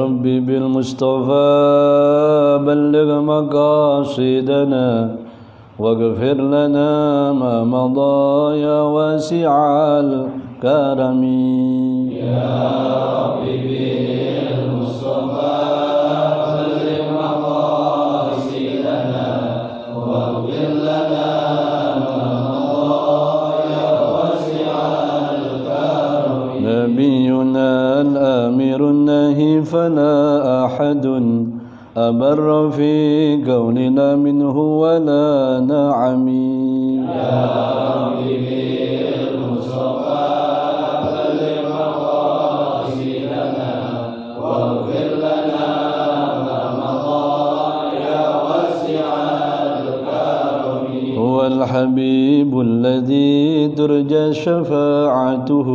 ربي بالمصطفى بلغ مقاصدنا واغفر لنا ما مضى يا واسع الكرم يا ربي بالمصطفى بلغ مقاصدنا واغفر لنا ما مضى يا واسع الكرم نبينا الآمر النهي فلا أحد أبر في كوننا منه ولا نعم يا ربي بالمصطفى بلغ مقاصدنا واغفر لنا ما مضى يا واسع الكرم هو الحبيب الذي ترجى شفاعته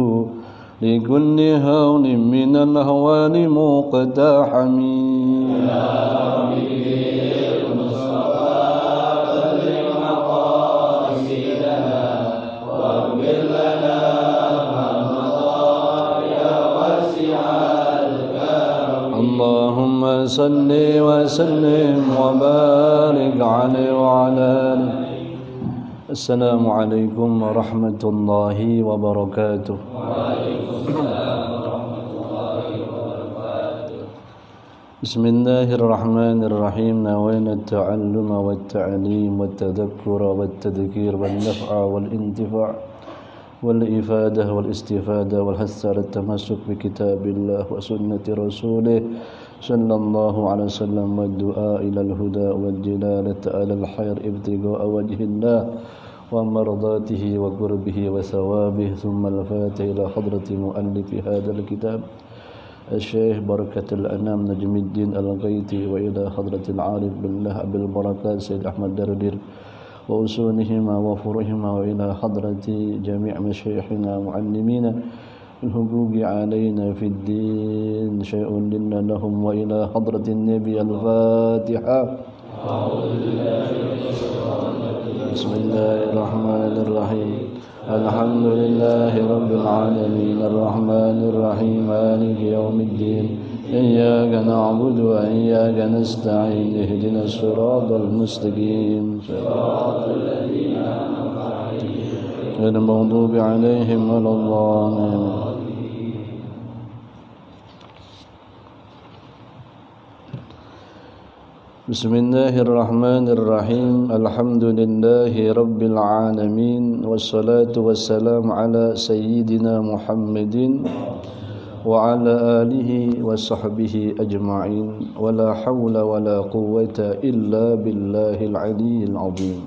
لكل هون من الأهوال مقتحم يا ربي بالمصطفى بلغ مقاصدنا واغفر لنا ما مضى يا واسع الكرم اللهم صل وسلم وبارك عليه وعلى آله. السلام عليكم ورحمة الله وبركاته. بسم الله الرحمن الرحيم. نوينا التعلم والتعليم والتذكر والتذكير والنفع والانتفاع والإفادة والاستفادة والحث على التمسك بكتاب الله وسنة رسوله صلى الله عليه وسلم والدعاء إلى الهدى والجلالة على الخير ابتغاء وجه الله ومرضاته وقربه وثوابه. ثم الفاتح إلى حضرة مؤلف هذا الكتاب الشيخ بركة الأنام نجم الدين الغيثي، وإلى حضرة العارف بالله أبي البركات سيد أحمد دردير وأصولهما وفروعهما، وإلى حضرة جميع مشايخنا معلمين الحقوق علينا في الدين شيء لنا لهم، وإلى حضرة النبي الفاتحة. بسم الله الرحمن الرحيم. الحمد لله رب العالمين الرحمن الرحيم مالك يوم الدين إياك نعبد وإياك نستعين اهدنا الصراط المستقيم صراط الذين أنعمت عليهم غير المغضوب عليهم ولا الضالين. بسم الله الرحمن الرحيم. الحمد لله رب العالمين والصلاة والسلام على سيدنا محمد وعلى آله وصحبه أجمعين، ولا حول ولا قوة إلا بالله العلي العظيم.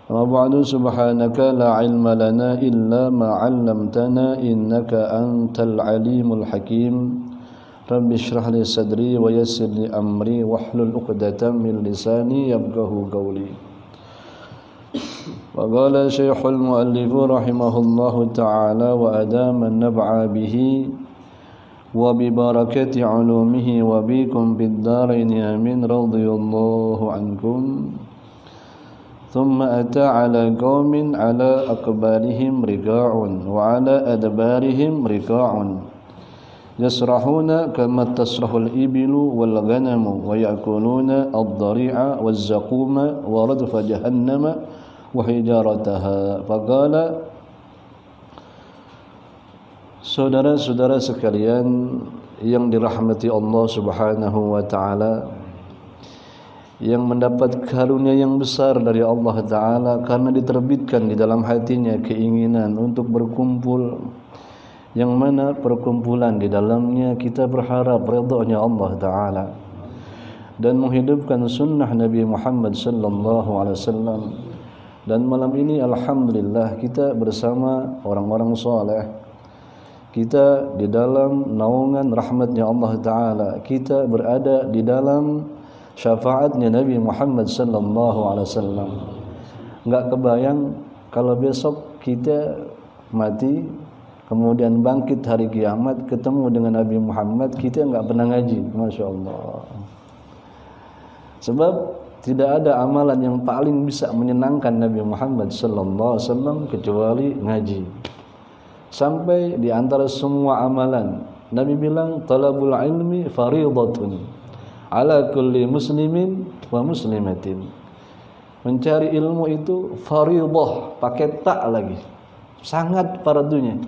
وبعد سبحانك لا علم لنا إلا ما علمتنا إنك أنت العليم الحكيم. رب اشرح لي صدري ويسر لي أمري واحلل عقدة من لساني يفقهوا قولي. وقال شيخ المؤلف رحمه الله تعالى وأدام النفع به وببركة علومه وبكم بالدارين آمين رضي الله عنكم. ثم أتى على قوم على أقبالهم رقاع وعلى أدبارهم رقاع يسرحون كما تسرح الإبل والغنم ويأكلون الضريع والزقوم وردف جهنم وحجارتها. فقال saudara-saudara sekalian yang dirahmati Allah Subhanahu wa taala, yang mendapat karunia yang besar dari Allah taala karena diterbitkan di dalam hatinya keinginan untuk berkumpul, yang mana perkumpulan di dalamnya kita berharap ridha-Nya Allah taala dan menghidupkan sunnah Nabi Muhammad sallallahu alaihi wasallam. Dan malam ini alhamdulillah kita bersama orang-orang saleh, kita di dalam naungan rahmatnya Allah taala, kita berada di dalam syafaatnya Nabi Muhammad sallallahu alaihi wasallam. Enggak kebayang kalau besok kita mati kemudian bangkit hari kiamat ketemu dengan Nabi Muhammad, kita enggak pernah ngaji. Masya Allah. Sebab tidak ada amalan yang paling bisa menyenangkan Nabi Muhammad sallallahu alaihi wasallam kecuali ngaji. Sampai di antara semua amalan Nabi bilang talabul ilmi fariidatun ala kulli muslimin wa muslimatin. Mencari ilmu itu fariidah, pakai tak lagi. Sangat fardunya.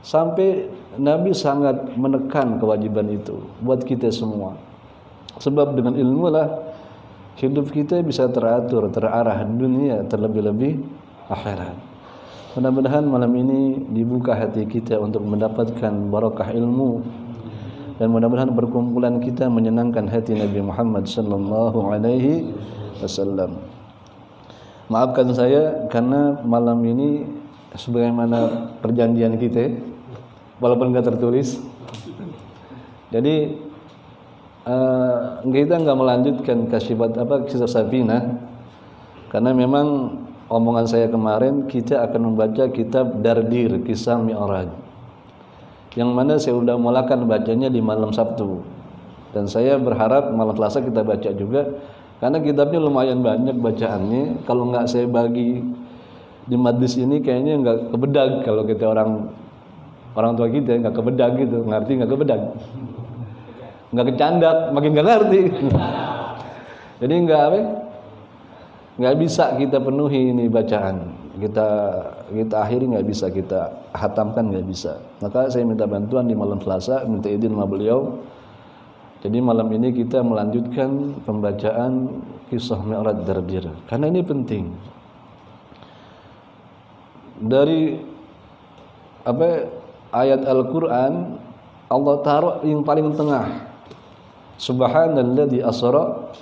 Sampai Nabi sangat menekan kewajiban itu buat kita semua. Sebab dengan ilmu lah hidup kita bisa teratur, terarah dunia terlebih-lebih akhirat. Mudah-mudahan malam ini dibuka hati kita untuk mendapatkan barakah ilmu, dan mudah-mudahan perkumpulan kita menyenangkan hati Nabi Muhammad sallallahu alaihi wasallam. Maafkan saya karena malam ini sebagaimana perjanjian kita, walaupun enggak tertulis. Jadi kita enggak melanjutkan kisah Safinah karena memang omongan saya kemarin kita akan membaca kitab Dardir, Kisah Mi'raj, yang mana saya sudah mulakan bacanya di malam Sabtu, dan saya berharap malam Selasa kita baca juga karena kitabnya lumayan banyak bacaannya. Kalau nggak saya bagi di majlis ini kayaknya nggak kebedag, kalau kita orang tua kita nggak kebedag gitu, ngerti nggak kebedag, nggak kecandak, makin nggak ngerti. Jadi nggak bisa kita penuhi ini bacaan, kita akhiri nggak bisa, kita hatamkan nggak bisa. Maka saya minta bantuan di malam Selasa, minta izin sama beliau. Jadi malam ini kita melanjutkan pembacaan kisah Mi'raj Dardir karena ini penting. Dari ayat Al-Qur'an Allah taruh yang paling tengah. Subhanalladzi asra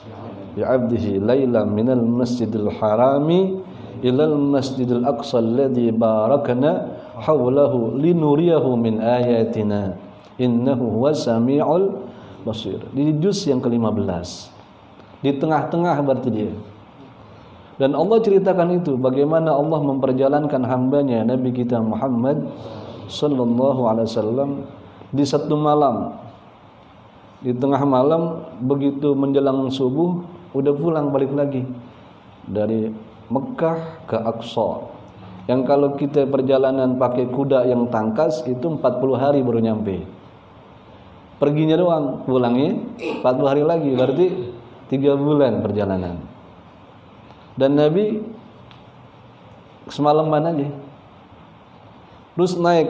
bi'abdihi lailan minal masjidil harami ilal masjidil aqsa alladzi barakna hawlahu linuriyahu min ayatina innahu huwas samiul basir. Di juz yang ke-15, di tengah-tengah berarti dia. Dan Allah ceritakan itu bagaimana Allah memperjalankan hambanya Nabi kita Muhammad sallallahu alaihi wasallam di satu malam. Di tengah malam begitu menjelang subuh udah pulang balik lagi dari Mekah ke Aqsa. Yang kalau kita perjalanan pakai kuda yang tangkas itu 40 hari baru nyampe. Perginya doang, pulangnya 40 hari lagi, berarti 3 bulan perjalanan. Dan Nabi semalaman aja. Terus naik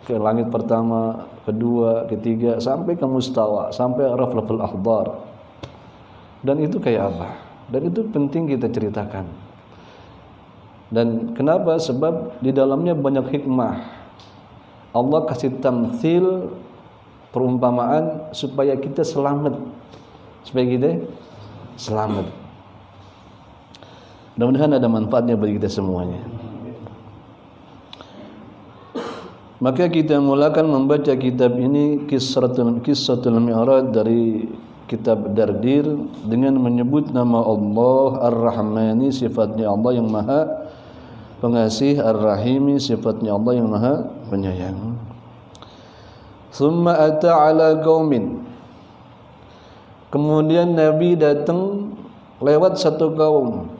ke langit pertama, kedua, ketiga, sampai ke Mustawa, sampai Rafraful Akhdar. Dan itu kayak apa? Dan itu penting kita ceritakan. Dan kenapa? Sebab di dalamnya banyak hikmah. Allah kasih tamthil, perumpamaan supaya kita selamat. Supaya kita selamat. Mudah-mudahan ada manfaatnya bagi kita semuanya. Maka kita mulakan membaca kitab ini Qissatul Mi'raj dari kitab Dardir dengan menyebut nama Allah Ar-Rahmani, sifatnya Allah yang Maha Pengasih, Ar-Rahimi, sifatnya Allah yang Maha Penyayang. Summa ata ala qaumin. Kemudian Nabi datang lewat satu kaum.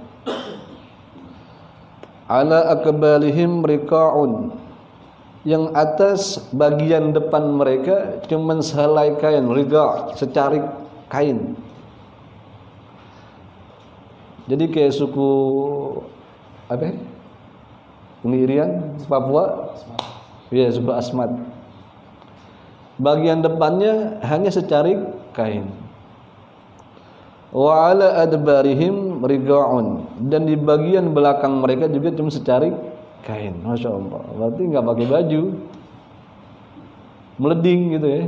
Ala akbalihim riqa'un. Yang atas bagian depan mereka cuma sehelai kain, riqa', secarik kain. Jadi kayak suku Ngirian, Papua, ya suku Asmat. Bagian depannya hanya secarik kain. Wa ala adbarihim riqa'un, dan di bagian belakang mereka juga cuma secarik kain. Masya Allah, berarti nggak pakai baju, meleding gitu ya.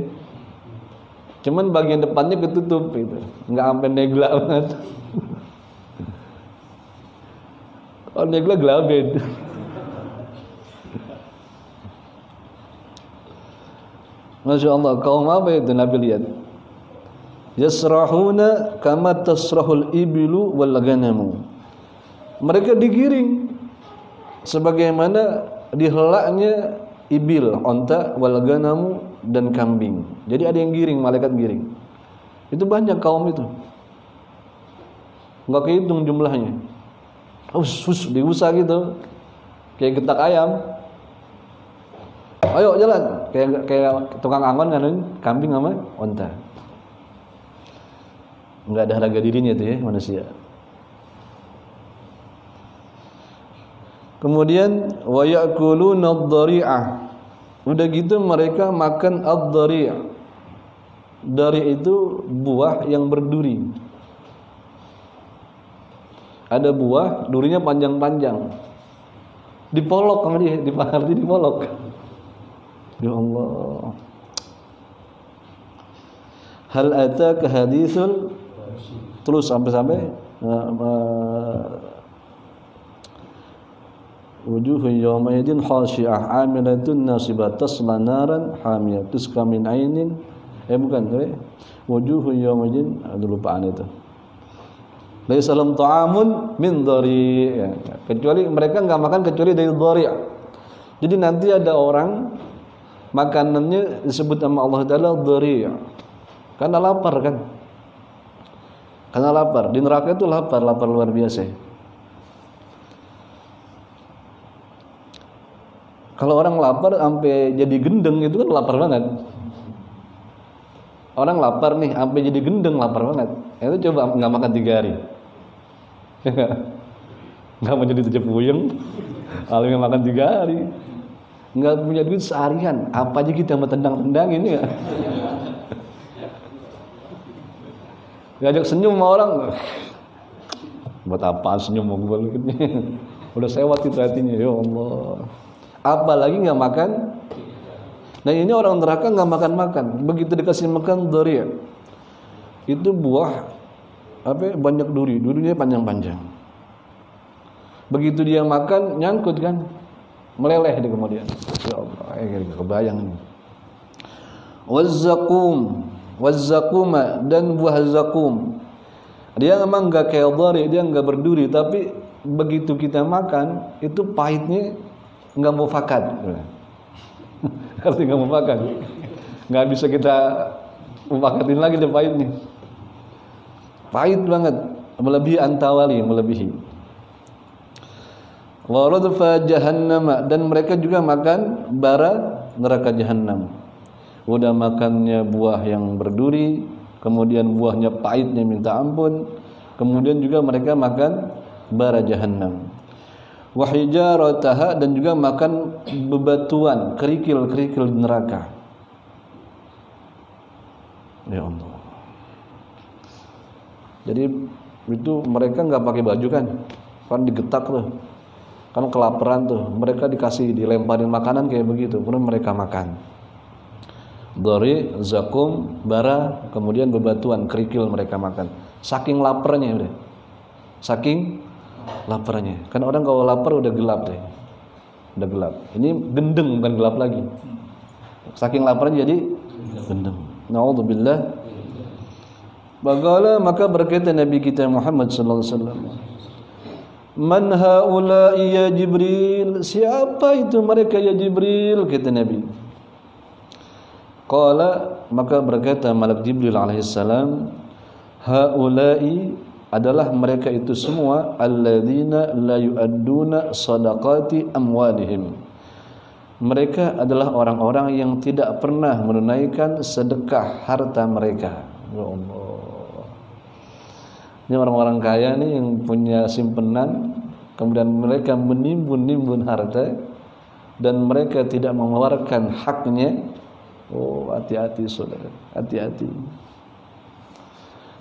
Cuman bagian depannya ketutup gitu, nggak sampai negla banget. Oh negla gelabed. Masya Allah, kaum apa itu Nabi lihat? Yasrahuna kama tasrahul ibilu wal ganamu. Mereka digiring sebagaimana dihelaknya ibil, onta, wal ganamu, dan kambing. Jadi ada yang giring, malaikat giring. Itu banyak kaum itu, nggak kehitung jumlahnya. Diusah gitu, kayak getak ayam. ayo jalan, kayak tukang angon kan, kambing sama onta. Enggak ada harga dirinya tuh ya manusia. Kemudian wa ya'kuluna ad-dhari'ah. Udah gitu mereka makan ad-dhari'. Dari itu buah yang berduri. Ada buah durinya panjang-panjang. Dipolok sama dia, dipolok. Ya Allah. Hal ataka hadithul, terus sampai wujuhun yawma idin khashi'ah 'amilatun nasibah tasla naran hamiyah tusqa min ainin wujuhun yawma idin, lupaan itu. Laisa lahum ta'amun min dhari', ya. Kecuali mereka enggak makan kecuali dari dhari'. Jadi nanti ada orang makanannya disebut sama Allah Ta'ala dhari'. Karena lapar kan. Karena lapar. Di neraka itu lapar luar biasa. Kalau orang lapar sampai jadi gendeng itu kan lapar banget. Orang lapar nih sampai jadi gendeng lapar banget. Itu coba enggak makan 3 hari. Enggak mau jadi tujuh puyeng. Kalau enggak makan 3 hari. Enggak punya duit seharian. Apa aja kita mau tendang-tendang ini ya. Ngajak senyum sama orang. Buat apa senyum mau gue udah sewat itu hatinya, ya Allah. Apalagi enggak makan. Nah ini orang neraka enggak makan-makan. Begitu dikasih makan dhari', itu buah banyak durinya panjang-panjang. Begitu dia makan nyangkut kan, meleleh dia kemudian. Ya Allah, kebayang ini. Wazzaquma dan buah zakum. Dia memang enggak kayak dhari', dia enggak berduri, tapi begitu kita makan itu pahitnya enggak mau fakat. Artinya enggak mau makan. Enggak bisa kita mufakatin lagi dia pahitnya. Pahit banget, melebihi antawali, melebihi. Wa radfa jahannam, dan mereka juga makan bara neraka jahanam. Udah makannya buah yang berduri, kemudian buahnya pahitnya minta ampun, kemudian juga mereka makan bara jahanam. Wa hijarataha, dan juga makan bebatuan, kerikil-kerikil neraka. Ya Allah. Jadi itu mereka enggak pakai baju kan digetak tuh. Kan kelaparan tuh, mereka dilemparin makanan kayak begitu, kemudian mereka makan. Dhari', zakum, bara, kemudian bebatuan, kerikil mereka makan. Saking laparnya udah. Saking laparnya. Kan orang kalau lapar udah gelap deh. Udah gelap. Ini gendeng bukan gelap lagi. Saking laparnya jadi gendeng. Nauzubillah. Bagaimana maka berkata Nabi kita Muhammad sallallahu alaihi wasallam, "Man haula'i ya Jibril?" Siapa itu mereka ya Jibril? Kata Nabi. Qala, maka berkata malaikat Jibril alaihi salam, "Haula'i adalah mereka itu semua alladzina la yu'adduna shadaqati amwalihim." Mereka adalah orang-orang yang tidak pernah menunaikan sedekah harta mereka. Ya Allah. Ini orang-orang kaya nih yang punya simpenan, kemudian mereka menimbun-nimbun harta dan mereka tidak mengeluarkan haknya. Oh, hati-hati saudara, hati-hati.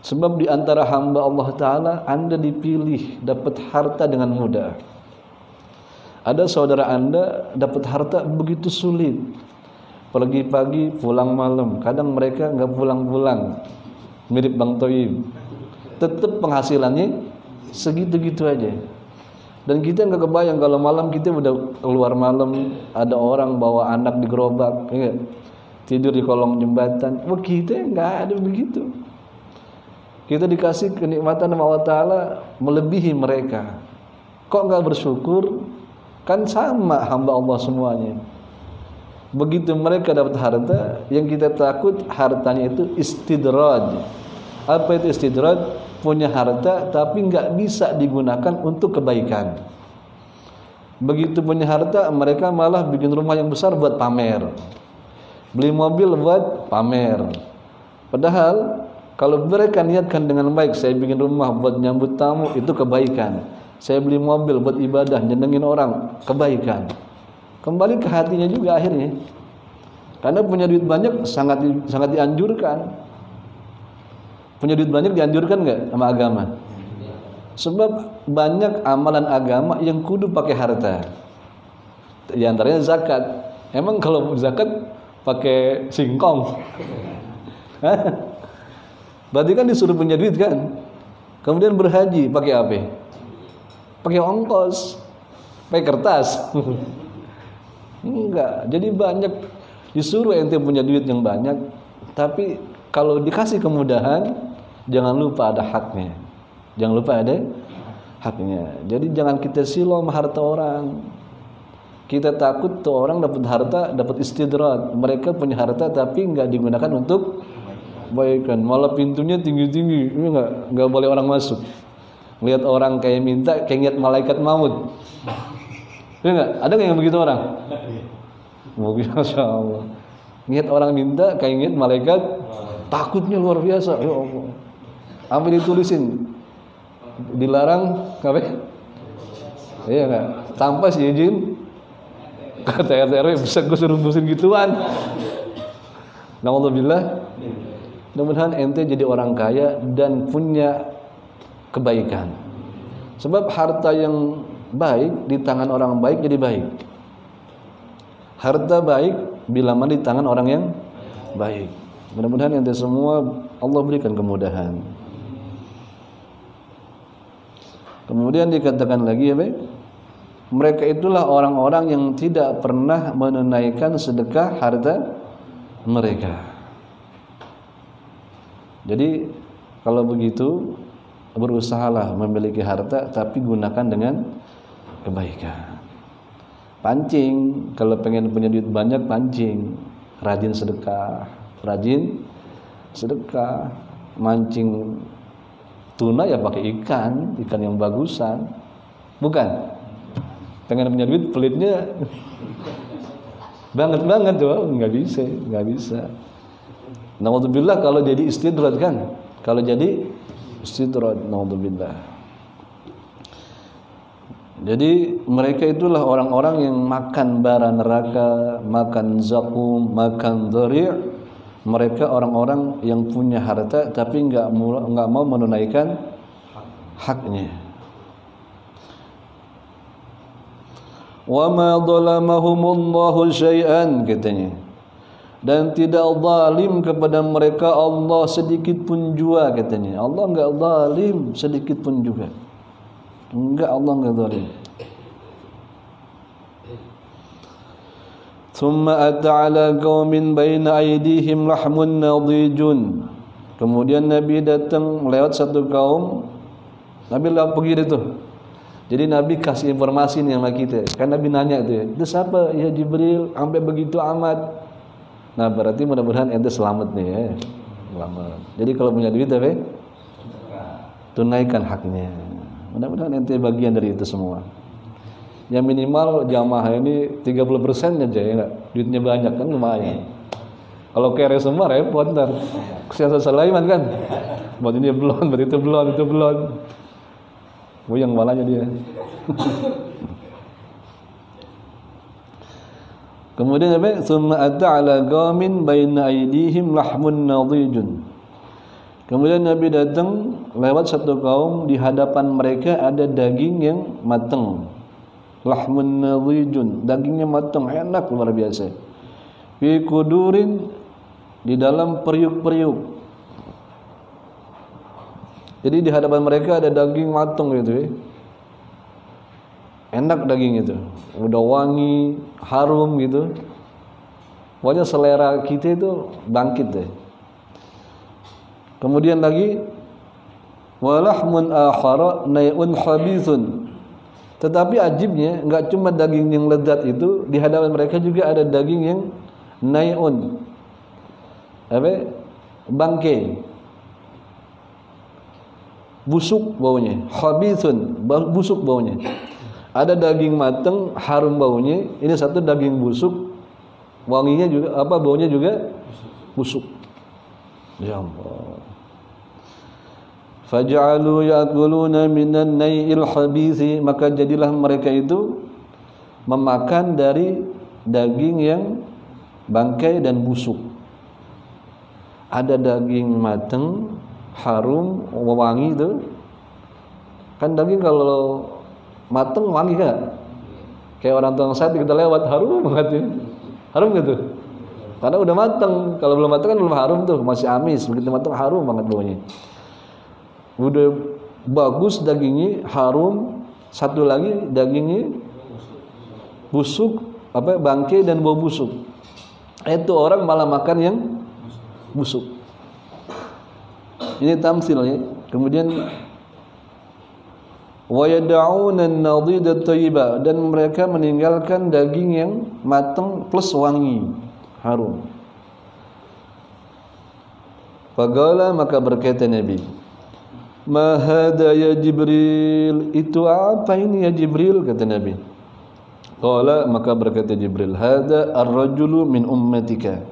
Sebab di antara hamba Allah Ta'ala Anda dipilih dapat harta dengan mudah. Ada saudara Anda dapat harta begitu sulit. Pagi-pagi pulang malam, kadang mereka enggak pulang-pulang. Mirip Bang Toib. Tetap penghasilannya segitu-gitu aja. Dan kita enggak kebayang kalau malam kita udah keluar malam, ada orang bawa anak di gerobak, ya, tidur di kolong jembatan. Wah, kita enggak ada begitu. Kita dikasih kenikmatan sama Allah Ta'ala melebihi mereka. Kok enggak bersyukur? Kan sama hamba Allah semuanya. Begitu mereka dapat harta, yang kita takut hartanya itu istidraj. Apa itu istidraj? Punya harta tapi enggak bisa digunakan untuk kebaikan. Begitu punya harta, mereka malah bikin rumah yang besar buat pamer. Beli mobil buat pamer. Padahal kalau mereka niatkan dengan baik, saya bikin rumah buat nyambut tamu, itu kebaikan. Saya beli mobil buat ibadah, nyenengin orang, kebaikan. Kembali ke hatinya juga akhirnya. Karena punya duit banyak sangat dianjurkan. Punya duit banyak dianjurkan enggak sama agama? Sebab banyak amalan agama yang kudu pakai harta. Di antaranya zakat. Emang kalau zakat pakai singkong? Berarti kan disuruh punya duit kan? Kemudian berhaji pakai apa? Pakai ongkos, pakai kertas. Enggak. Jadi banyak disuruh ente punya duit yang banyak, tapi kalau dikasih kemudahan, jangan lupa ada haknya. Jangan lupa ada haknya. Jadi jangan kita silau sama harta orang. Kita takut tuh orang dapat harta, dapat istidrat. Mereka punya harta tapi enggak digunakan untuk kebaikan. Malah pintunya tinggi-tinggi, ini enggak boleh orang masuk. Lihat orang kayak minta, kayak lihat malaikat maut. Iya enggak? Ada enggak yang begitu orang? Mungkin Masya Allah. Lihat orang minta, kayak lihat malaikat, takutnya luar biasa. Ya Allah. Apa ditulisin? Dilarang apa? Iya enggak? Tanpa si izin kata RT RW bisa gue suruh busin gituan. Na'udzubillah. Mudah-mudahan ente jadi orang kaya dan punya kebaikan. Sebab harta yang baik di tangan orang baik jadi baik. Harta baik bila mana di tangan orang yang baik. Mudah-mudahan ente semua Allah berikan kemudahan. Kemudian dikatakan lagi ya baik, mereka itulah orang-orang yang tidak pernah menunaikan sedekah harta mereka. Jadi kalau begitu berusahalah memiliki harta tapi gunakan dengan kebaikan. Pancing, kalau pengen punya duit banyak pancing, rajin sedekah, mancing tuna ya pakai ikan yang bagusan, bukan? Pengen punya duit pelitnya banget tuh, nggak bisa. Na'udzubillah kalau jadi istidrat kan, na'udzubillah. Jadi mereka itulah orang-orang yang makan bara neraka, makan zakum, makan dhari'. Mereka orang-orang yang punya harta tapi enggak mau menunaikan haknya. Wa ma dhalamahumullahu syai'an katanya. Dan tidak zalim kepada mereka Allah sedikit pun juga katanya. Allah enggak zalim sedikit pun juga. Allah enggak zalim. Thumma ata'ala qaumin baina aydihim lahmun nadijun. Kemudian Nabi datang lewat satu kaum. Nabi pergi itu. Jadi Nabi kasih informasi nih sama kita. Kan Nabi nanya itu ya. Itu siapa? Ya Jibril, sampai begitu amat. Nah, berarti mudah-mudahan ente selamat nih ya. Selamat. Jadi kalau punya duit apa? Tunaikan haknya. Mudah-mudahan ente bagian dari itu semua. Ya minimal jamaah ini 30% aja ya enggak? Duitnya banyak kan lumayan. Kalau kere semua repot ntar. Kesian Sulaiman kan. Buat ini belum, buat itu belum. Buyang malahnya dia. Kemudian apa? Tsumma ata'ala qaumin baina aydihim lahmun nadijun. Kemudian Nabi datang lewat satu kaum, di hadapan mereka ada daging yang matang. Lahmun nadijun, dagingnya matang, enak luar biasa. Fi kudurin, di dalam periuk-periuk. Jadi di hadapan mereka ada daging matang gitu ya. Enak daging itu, udah wangi, harum gitu. Pokoknya selera kita itu bangkit deh. Kemudian lagi walahmun akhara nai'un khabithun. Tetapi ajibnya enggak cuma daging yang lezat itu, di hadapan mereka juga ada daging yang nai'un. Apa? Bangkai. Busuk baunya, khabithun, busuk baunya. Ada daging mateng harum baunya, ini satu daging busuk wanginya juga baunya juga busuk. Ya Allah. Faj'alu ya'kuluna minan nai'il habithi, maka jadilah mereka itu memakan dari daging yang bangkai dan busuk. Ada daging mateng harum wangi itu. Kan daging kalau mateng wangi kan? Kayak orang tukang sate kita lewat harum banget ya. Harum gitu. Karena udah mateng. Kalau belum mateng kan belum harum tuh, masih amis. Begitu mateng harum banget baunya. Udah bagus dagingnya harum, satu lagi dagingnya busuk, bangkai dan bau busuk. Itu orang malah makan yang busuk. Ini tamsilnya. Kemudian wa yad'una an-nadida thayyiba, dan mereka meninggalkan daging yang matang plus wangi, harum. Faqala, maka berkata Nabi, "Ma hada ya Jibril?" Itu apa ini ya Jibril? Kata Nabi. Qala, maka berkata Jibril, "Hada ar-rajulu min ummatika."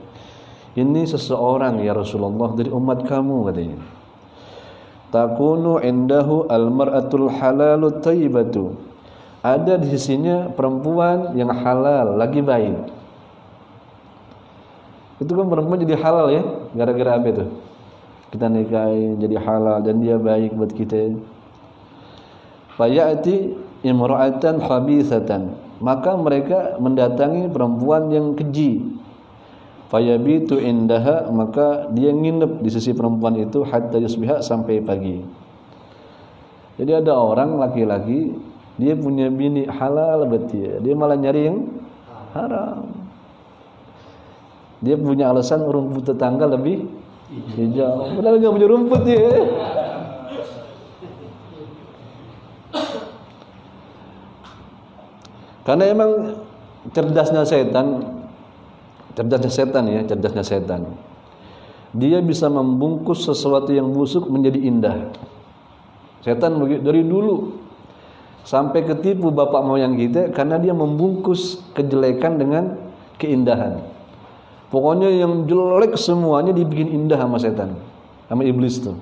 Ini seseorang ya Rasulullah dari umat kamu, katanya. Takunu indahu al-mar'atul halalut thayyibatu. Ada di sisinya perempuan yang halal, lagi baik. Itu kan perempuan jadi halal ya, gara-gara apa itu? Kita nikahi jadi halal dan dia baik buat kita. Fayati imra'atan khabithatan, maka mereka mendatangi perempuan yang keji. Fayabitu indaha, maka dia nginep di sisi perempuan itu hatta yusbiha, sampai pagi. Jadi ada orang laki-laki dia punya bini halal buat dia malah nyari yang haram. Dia punya alasan rumput tetangga lebih hijau, padahal nggak punya rumput dia. Karena emang cerdasnya setan ya, cerdasnya setan. Dia bisa membungkus sesuatu yang busuk menjadi indah. Setan dari dulu sampai ketipu bapak moyang kita karena dia membungkus kejelekan dengan keindahan. Pokoknya yang jelek semuanya dibikin indah sama setan, sama iblis tuh.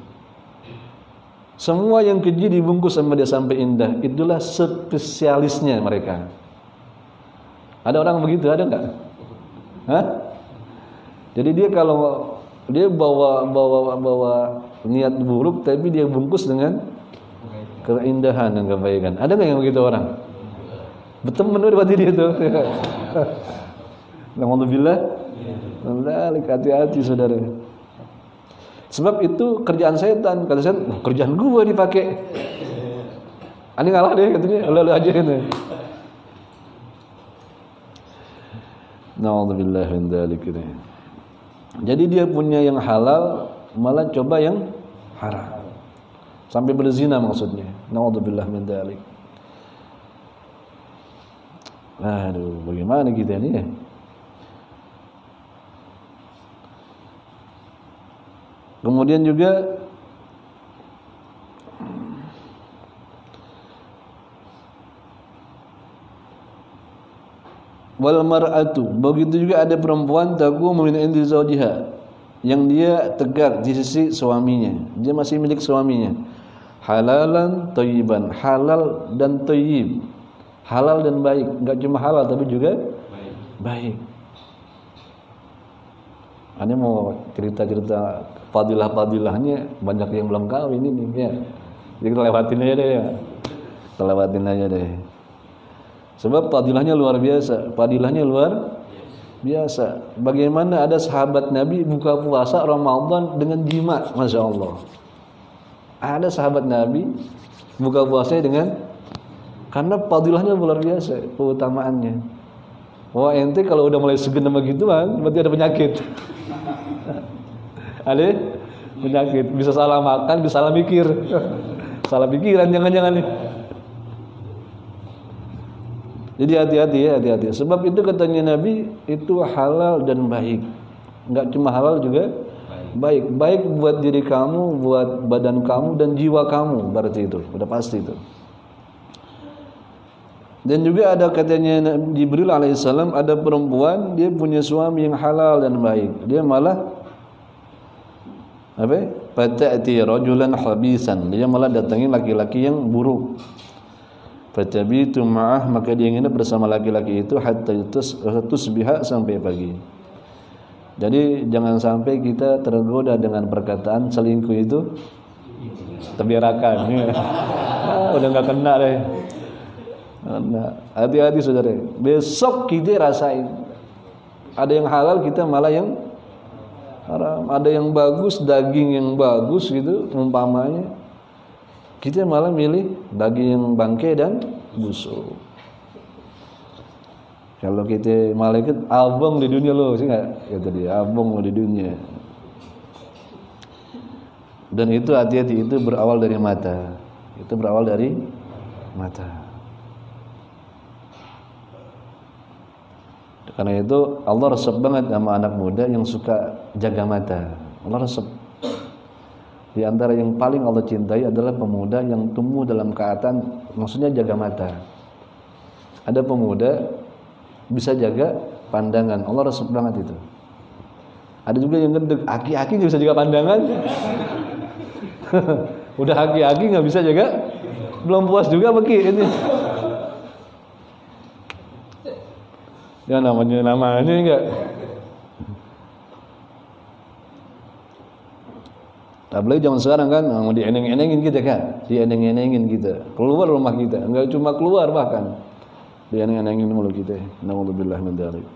Semua yang keji dibungkus sama dia sampai indah. Itulah spesialisnya mereka. Ada orang begitu, ada enggak? Hah? Jadi dia kalau dia bawa niat buruk tapi dia bungkus dengan keindahan dan kebaikan. Ada enggak yang begitu orang? Berteman berarti dia tuh. Alhamdulillah. Hati-hati saudara. Sebab itu kerjaan setan. Kata setan, kerjaan gua dipakai. Ani ngalah deh katanya, lalu aja ini. Na'udzubillah min dzalik. Jadi dia punya yang halal malah coba yang haram. Sampai berzina maksudnya. Na'udzubillah min dzalik. Aduh, bagaimana kita ini ya? Kemudian juga wal mar'atu, begitu juga ada perempuan taqumu min indi zawjiha, yang dia tegak di sisi suaminya, dia masih milik suaminya. Halalan thayyiban, halal dan thayyib, halal dan baik, enggak cuma halal tapi juga baik. Ini mau cerita-cerita fadilah-fadilahnya, banyak yang belum kawin ini ya. Jadi kita lewatin aja deh ya. Kita lewatin aja deh. Sebab fadilahnya luar biasa, fadilahnya luar biasa. Bagaimana ada sahabat Nabi buka puasa Ramadan dengan jima, Masya Allah. Ada sahabat Nabi buka puasanya dengan, karena fadilahnya luar biasa, keutamaannya. Wah, ente kalau udah mulai segen sama gituan, berarti ada penyakit. Ada penyakit, bisa salah makan, bisa salah mikir. Salah pikiran jangan-jangan nih. Jadi hati-hati ya, hati-hati. Sebab itu katanya Nabi, itu halal dan baik. Enggak cuma halal juga baik. Baik buat diri kamu, buat badan kamu dan jiwa kamu, berarti itu. Udah pasti itu. Dan juga ada katanya Jibril alaihissalam, ada perempuan dia punya suami yang halal dan baik, dia malah apa? Fata'ti rajulan habisan, dia malah datangi laki-laki yang buruk. Fatabitu ma'ah, maka dia nginep bersama laki-laki itu hatta tusbiha, sampai pagi. Jadi jangan sampai kita tergoda dengan perkataan selingkuh itu terbirakan. Udah nggak kena deh. Nah, hati-hati saudara. Besok kita rasain. Ada yang halal, kita malah yang haram. Ada yang bagus, daging yang bagus gitu umpamanya, kita malah milih daging yang bangkai dan busuk. Kalau kita malaikat abang di dunia lo, sih nggak? Kata dia, abang lo di dunia. Dan itu hati-hati, itu berawal dari mata. Itu berawal dari mata. Karena itu Allah resep banget sama anak muda yang suka jaga mata. Allah resep. Di antara yang paling Allah cintai adalah pemuda yang tumbuh dalam keadaan, maksudnya jaga mata. Ada pemuda bisa jaga pandangan, Allah resep banget itu. Ada juga yang gendek, aki-aki nggak bisa jaga pandangan. Udah aki-aki nggak bisa jaga, belum puas juga bagi ini. Ya namanya enggak. Apalagi zaman sekarang kan mau dieneng-enengin kita kan, dieneng-enengin kita. Keluar rumah kita, enggak cuma keluar bahkan dieneng-enengin mulu kita. Nauzubillah min dzalik.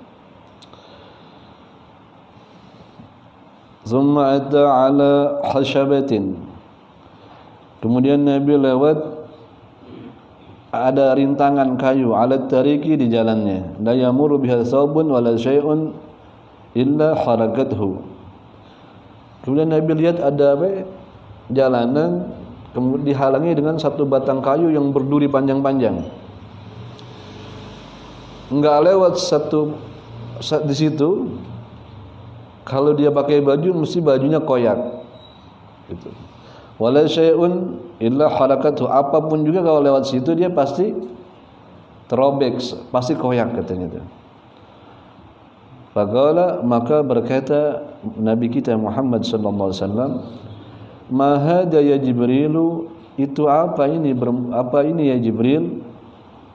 Tsumma ata ala hashabatin. Kemudian Nabi lewat ada rintangan kayu alat tariki di jalannya, la yamuru biha thawbun wala syai'un illa harakathu. Kemudian Nabi lihat ada apa? Jalanan kemudian dihalangi dengan satu batang kayu yang berduri panjang-panjang. Enggak lewat satu di situ. Kalau dia pakai baju mesti bajunya koyak. Gitu. Wala syai'un illa harakatuh, apapun juga kalau lewat situ dia pasti terobek, pasti koyak katanya itu. Faqala, maka berkata Nabi kita Muhammad sallallahu alaihi wasallam, "Ma hada ya Jibril, itu apa ini ya Jibril?"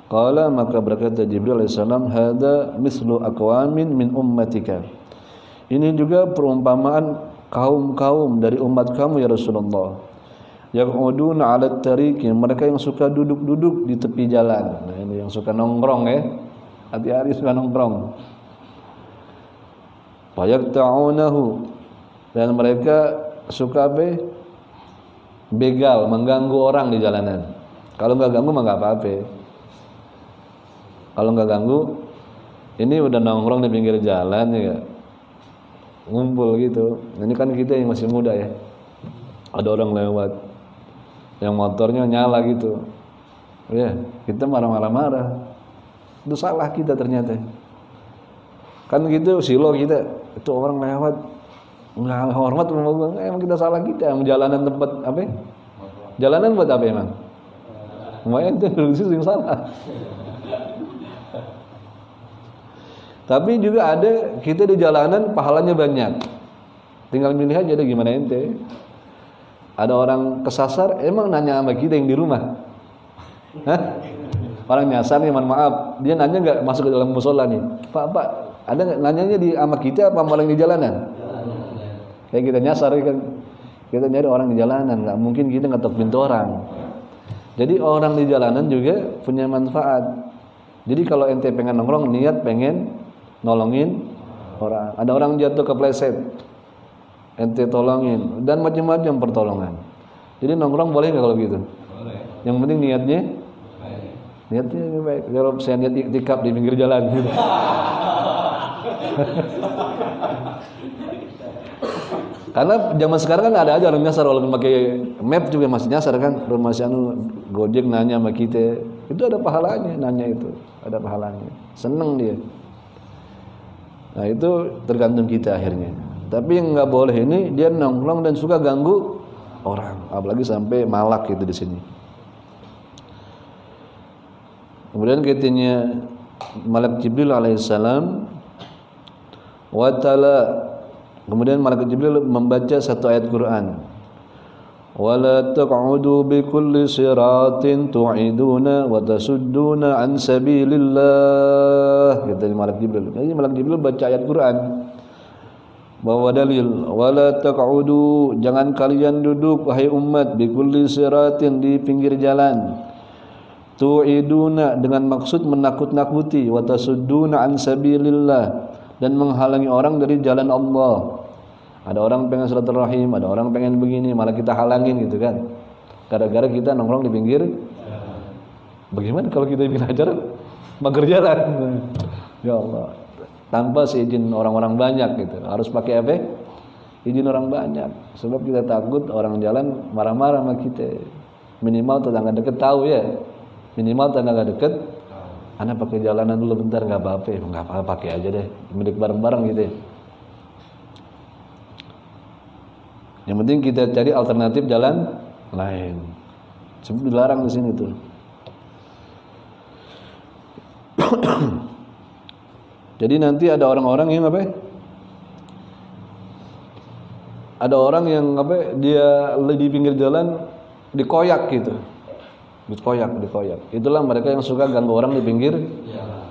Qala, maka berkata Jibril alaihi salam, "Hada mislu aqwamin min ummatika." Ini juga perumpamaan kaum-kaum dari umat kamu ya Rasulullah. Yaquduna 'ala tariqi, mereka yang suka duduk-duduk di tepi jalan. Nah, ini yang suka nongkrong ya. Hati-hati suka nongkrong. Fayaqta'unahu, dan mereka suka apa? Begal, mengganggu orang di jalanan. Kalau enggak ganggu mah enggak apa-apa. Kalau enggak ganggu, ini udah nongkrong di pinggir jalan ya. Ngumpul gitu. Ini kan kita yang masih muda ya. Ada orang lewat yang motornya nyala gitu, ya kita marah-marah, itu salah kita ternyata. Kan gitu silo kita, itu orang lewat nggak hormat, emang kita salah kita. Jalanan tempat apa? Jalanan buat apa emang? Lumayan itu yang salah. Tapi juga ada kita di jalanan pahalanya banyak, tinggal milih aja deh gimana ente. Ada orang kesasar, emang nanya sama kita yang di rumah. Hah? Orang nyasar nih, mohon maaf, dia nanya nggak masuk ke dalam musola nih, Pak, ada nggak nanyanya di sama kita apa malah di jalanan? Kayak kita nyasar kan, kita nyari orang di jalanan, nggak mungkin kita ngetok pintu orang. Jadi orang di jalanan juga punya manfaat. Jadi kalau ente pengen nongkrong, niat pengen nolongin orang. Ada orang jatuh kepleset, ente tolongin, dan macam-macam pertolongan. Jadi nongkrong boleh nggak kalau gitu? Boleh. Yang penting niatnya baik. Kalau saya niat iktikaf di pinggir jalan gitu. Karena zaman sekarang kan ada aja orang nyasar, walaupun pakai map juga masih nyasar kan. Masih Gojek nanya sama kita, itu ada pahalanya, nanya itu ada pahalanya, seneng dia. Nah itu tergantung kita akhirnya. Tapi yang nggak boleh ini dia nongkrong dan suka ganggu orang, apalagi sampai malak itu di sini. Kemudian katanya Malaikat Jibril alaihissalam kemudian Malaikat Jibril membaca satu ayat Quran. Wala taq'udu bikulli siratin tu'iduna wa tasudduna an sabilillah. Kata Malaikat Jibril. Jadi Malaikat Jibril baca ayat Quran. Bahwa dalil wala taq'udu, jangan kalian duduk wahai umat, bikulli siratin, di pinggir jalan, tu'iduna, dengan maksud menakut-nakuti, wa tasudduna an sabilillah, dan menghalangi orang dari jalan Allah. Ada orang pengen silaturahim, ada orang pengen begini, malah kita halangin gitu kan, gara-gara kita nongkrong di pinggir. Bagaimana kalau kita bikin acara mager jalan? Ya Allah, tanpa seizin orang-orang banyak gitu. Harus pakai apa? Izin orang banyak. Sebab kita takut orang jalan marah-marah sama kita. Minimal tetangga dekat tahu ya. Minimal tetangga dekat, anak pakai jalanan dulu bentar, nggak apa-apa, pakai aja deh, milik bareng-bareng gitu. Yang penting kita cari alternatif jalan lain. Sebab dilarang di sini tuh. Jadi nanti ada orang-orang yang apa? Ada orang yang apa? Dia di pinggir jalan dikoyak gitu. Dikoyak. Itulah mereka yang suka ganggu orang di pinggir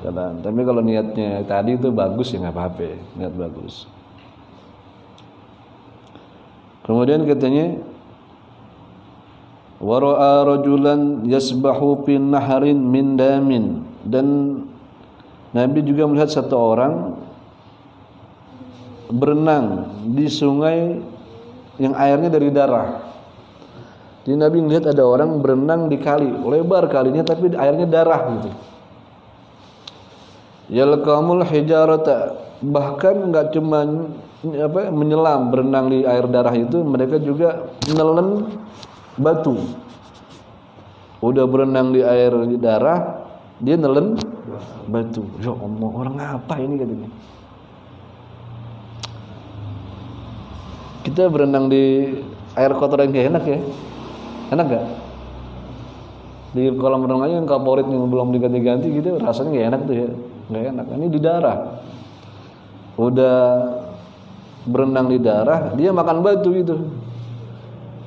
jalan. Tapi kalau niatnya tadi itu bagus ya nggak apa-apa, niat bagus. Kemudian katanya wara'a rajulan yasbahu fi naharin min damin, dan Nabi juga melihat satu orang berenang di sungai yang airnya dari darah. Jadi Nabi melihat ada orang berenang di kali, lebar kalinya tapi airnya darah gitu. Yalqamul hijarata, bahkan enggak cuma menyelam berenang di air darah itu, mereka juga nelen batu. Udah berenang di air di darah, dia nelen batu. Ya Allah, orang apa ini katanya? Kita berenang di air kotor yang gak enak ya? Enak gak? Di kolam renang aja yang kaporit yang belum diganti-ganti gitu, rasanya gak enak tuh ya. Gak enak. Ini di darah. Udah berenang di darah, dia makan batu gitu.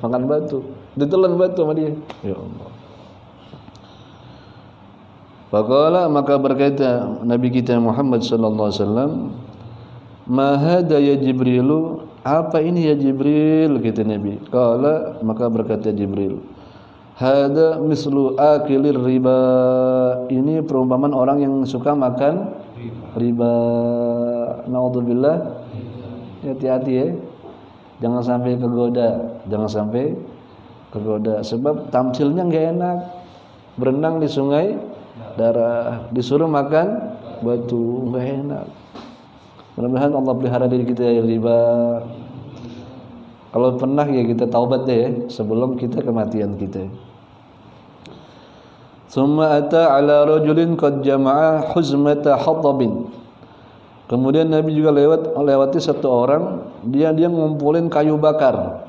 Makan batu, ditelan batu sama dia. Ya Allah. Faqala, maka berkata Nabi kita Muhammad sallallahu alaihi wasallam, "Ma hada ya Jibrilu?" Apa ini ya Jibril? Kata Nabi. Qala, maka berkata Jibril, "Hada mislu akilir riba." Ini perumpamaan orang yang suka makan riba. Naudzubillah. Hati-hati ya. Jangan sampai kegoda. Sebab tamsilnya enggak enak. Berenang di sungai darah, disuruh makan batu, enggak enak. Mudah-mudahan Allah pelihara diri kita dari riba. Kalau pernah ya kita taubat deh ya, sebelum kita kematian kita. Summa ata ala rajulin qad jama'a huzmata hatabin. Kemudian Nabi juga lewati satu orang, dia ngumpulin kayu bakar.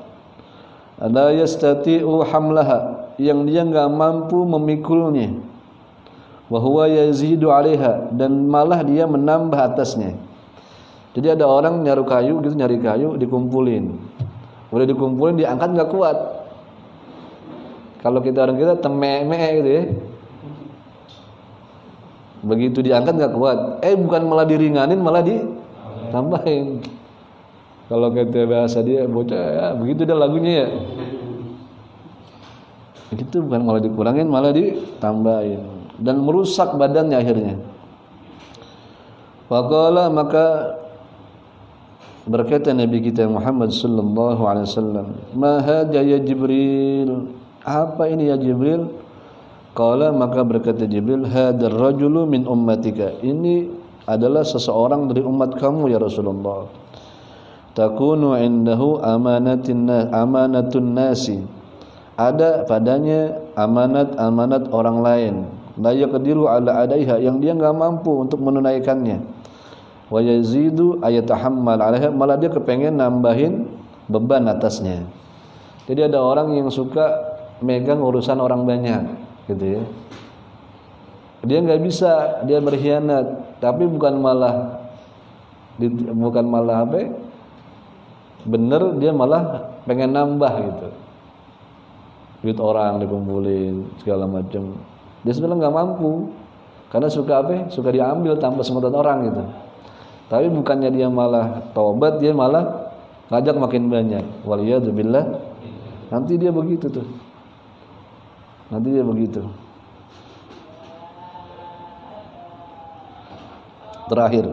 La yastati'u hamlaha, yang dia enggak mampu memikulnya. Wa huwa yazidu 'alaiha, dan malah dia menambah atasnya. Jadi ada orang nyari kayu, dikumpulin. Udah dikumpulin, diangkat enggak kuat. Kalau kita orang kita tememe gitu ya. Begitu diangkat enggak kuat. Bukan malah diringanin, malah ditambahin. Kalau kata bahasa dia bocah ya, begitu dah lagunya ya. Begitu, bukan malah dikurangin, malah ditambahin, dan merusak badannya akhirnya. Faqala, maka berkata Nabi kita Muhammad sallallahu alaihi wasallam, "Ma hadha ya Jibril?" Apa ini ya Jibril? Qala, maka berkata Jibril, "Hadzal rajulu min ummatika." Ini adalah seseorang dari umat kamu ya Rasulullah. Takunu indahu amanatun nasi. Ada padanya amanat orang lain. La yaqdiru ala adaiha, yang dia enggak mampu untuk menunaikannya. Wa yazidu ayatahammal 'alaiha, malah dia kepengen nambahin beban atasnya. Jadi ada orang yang suka megang urusan orang banyak gitu ya. Dia nggak bisa, dia berkhianat, tapi bukan malah apa? Bener, dia malah pengen nambah gitu. Duit orang dikumpulin segala macam. Dia sebenarnya nggak mampu, karena suka apa? Suka diambil tanpa semutan orang gitu. Tapi bukannya dia malah taubat, dia malah ngajak makin banyak. Waliyadzubillah. Nanti dia begitu tuh. Nanti dia begitu. Terakhir.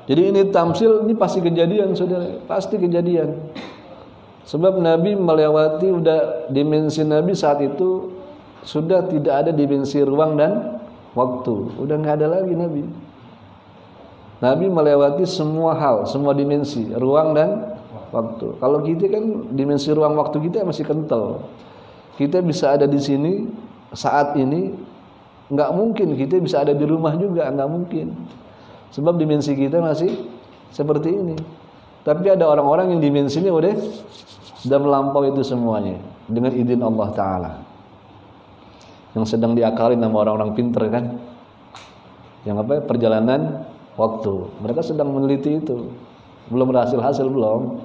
Jadi ini tamsil, ini pasti kejadian, saudara, pasti kejadian. Sebab Nabi melewati, udah dimensi Nabi saat itu sudah tidak ada dimensi ruang dan waktu, udah nggak ada lagi Nabi. Nabi melewati semua hal, semua dimensi, ruang dan waktu. Kalau kita kan dimensi ruang waktu kita masih kental. Kita bisa ada di sini saat ini, nggak mungkin kita bisa ada di rumah juga, nggak mungkin. Sebab dimensi kita masih seperti ini. Tapi ada orang-orang yang dimensinya udah melampaui itu semuanya dengan izin Allah Ta'ala. Yang sedang diakalin sama orang-orang pinter kan. Yang apa? Perjalanan waktu. Mereka sedang meneliti itu. Belum berhasil-hasil, belum.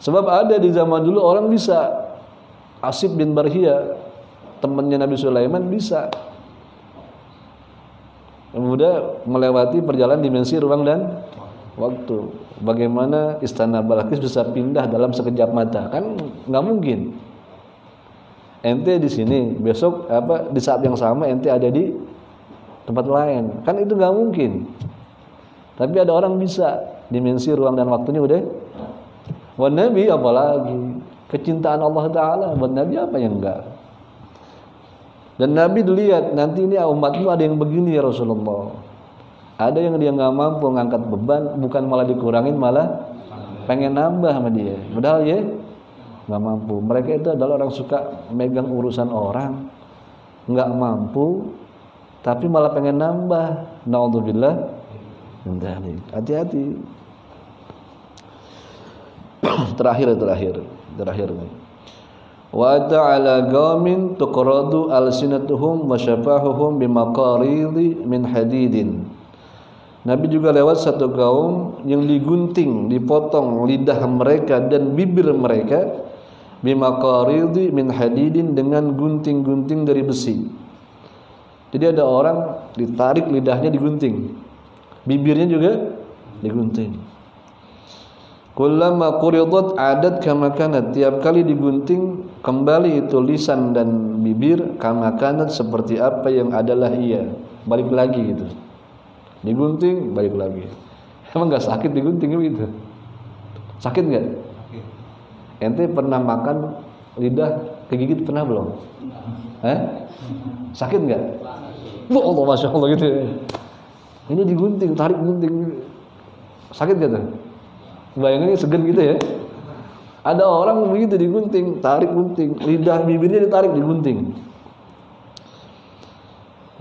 Sebab ada di zaman dulu orang bisa. Asib bin Barhiyah, temannya Nabi Sulaiman, bisa. Kemudian melewati perjalanan dimensi ruang dan waktu. Bagaimana istana Balkis bisa pindah dalam sekejap mata? Kan nggak mungkin. Ente di sini, besok di saat yang sama ente ada di tempat lain. Kan itu nggak mungkin. Tapi ada orang bisa dimensi ruang dan waktunya udah. Buat Nabi apalagi kecintaan Allah Ta'ala, buat Nabi apa yang enggak. Dan Nabi dilihat, nanti ini umatmu ada yang begini ya Rasulullah. Ada yang dia nggak mampu ngangkat beban, bukan malah dikurangin, malah pengen nambah sama dia. Padahal ya nggak mampu. Mereka itu adalah orang suka megang urusan orang, nggak mampu, tapi malah pengen nambah. Naudzubillah. Hati-hati. Terakhir nih. Wa ta'ala qaumin tuqradu alsinatuhum wa syafahuhum bimaqaridi min hadidin. Nabi juga lewat satu kaum yang digunting, dipotong lidah mereka dan bibir mereka bimaqaridi min hadidin, dengan gunting-gunting dari besi. Jadi ada orang ditarik lidahnya digunting, bibirnya juga digunting. Kullama quridat adat kama kanat, tiap kali digunting kembali itu lisan dan bibir kama kanat, seperti apa yang adalah ia, balik lagi gitu. Digunting balik lagi. Emang enggak sakit digunting gitu? Sakit enggak? Ente pernah makan lidah kegigit pernah belum? Sakit enggak? Allah, Masya Allah gitu ya. Ini digunting, tarik gunting. Sakit enggak tuh? Bayangannya segan gitu ya. Ada orang begitu digunting, tarik gunting, lidah bibirnya ditarik digunting.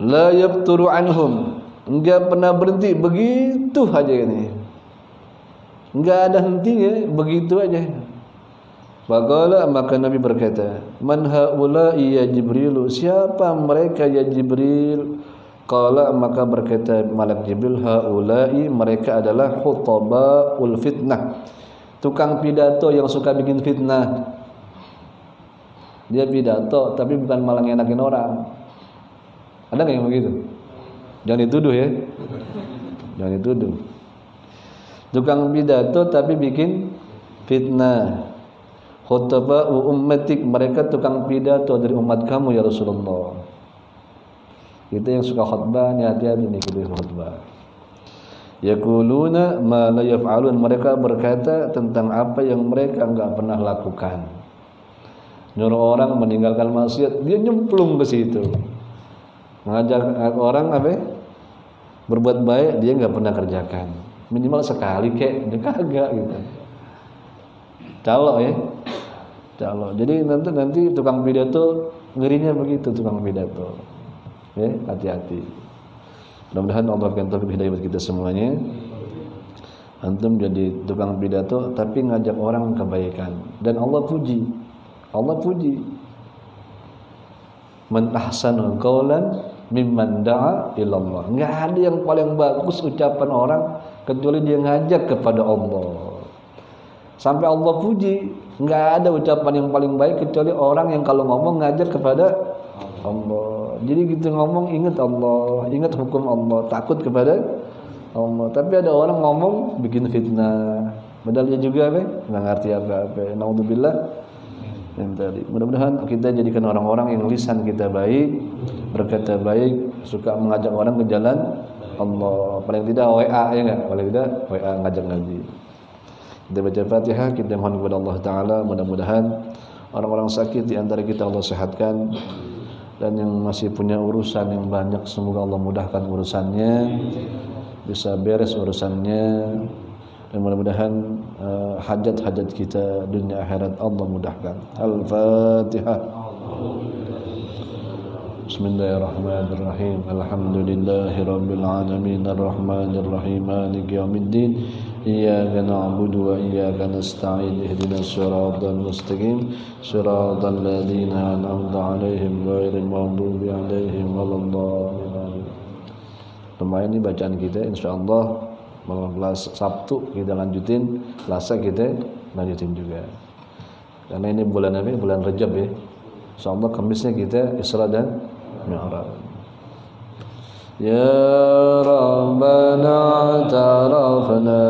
La yabturu anhum, enggak pernah berhenti, begitu aja ini. Enggak ada hentinya, begitu aja. Faqala, maka Nabi berkata, man haula'i ya Jibril, siapa mereka ya Jibril? Qala, maka berkata malaikat Jibril, haula'i, mereka adalah khutabaul fitnah, tukang pidato yang suka bikin fitnah. Dia pidato tapi bukan malah ngenakin orang. Ada nggak yang begitu? Jangan dituduh ya. Jangan dituduh. Tukang pidato tapi bikin fitnah. Khutba'u ummatik, mereka tukang pidato dari umat kamu ya Rasulullah. Itu yang suka khutbah, hati-hati nih kita khutbah. Yaquluna ma la yaf'alun, mereka berkata tentang apa yang mereka enggak pernah lakukan. Nyuruh orang meninggalkan maksiat, dia nyemplung ke situ. Ngajak orang berbuat baik, dia enggak pernah kerjakan. Minimal sekali kek, dia kagak gitu. Calok ya. Calok. Jadi nanti tukang pidato ngerinya begitu, tukang pidato. Ya, hati-hati. Mudah-mudahan Allah berikan taufik hidayah buat kita semuanya. Antum jadi tukang pidato tapi ngajak orang kebaikan, dan Allah puji. Allah puji. man ahsanu qawlan mimman da'a ilallah. Enggak ada yang paling bagus ucapan orang kecuali dia ngajak kepada Allah. Sampai Allah puji, enggak ada ucapan yang paling baik kecuali orang yang kalau ngomong ngajak kepada Allah. Jadi gitu ngomong ingat Allah, ingat hukum Allah, takut kepada Allah. Tapi ada orang ngomong bikin fitnah, padahal dia juga enggak ngerti apa-apa. Naudzubillah. Yang tadi. Mudah-mudahan kita jadikan orang-orang yang lisan kita baik, berkata baik, suka mengajak orang ke jalan Allah. Paling tidak WA ya enggak? Paling tidak WA ngajak ngaji. Kita baca Fatihah, kita mohon kepada Allah Taala mudah-mudahan orang-orang sakit di antara kita Allah sehatkan, dan yang masih punya urusan yang banyak semoga Allah mudahkan urusannya, bisa beres urusannya, dan mudah-mudahan hajat-hajat kita dunia akhirat Allah mudahkan. Al-Fatihah. Bismillahirrahmanirrahim. Alhamdulillahirabbil alamin arrahmanir rahim maliki yaumiddin. Iyyaka na'budu wa iyyaka nasta'in ihdinas siratal mustaqim siratal ladzina an'amta 'alaihim ghairil maghdubi 'alaihim waladdallin. Lumayan ini bacaan kita, insyaallah malam kelas Sabtu kita lanjutin, Selasa kita lanjutin juga. Karena ini bulan apa? Bulan Rajab ya. Insyaallah Kamisnya kita Isra dan Mi'raj. Ya Rabbana ta'arafna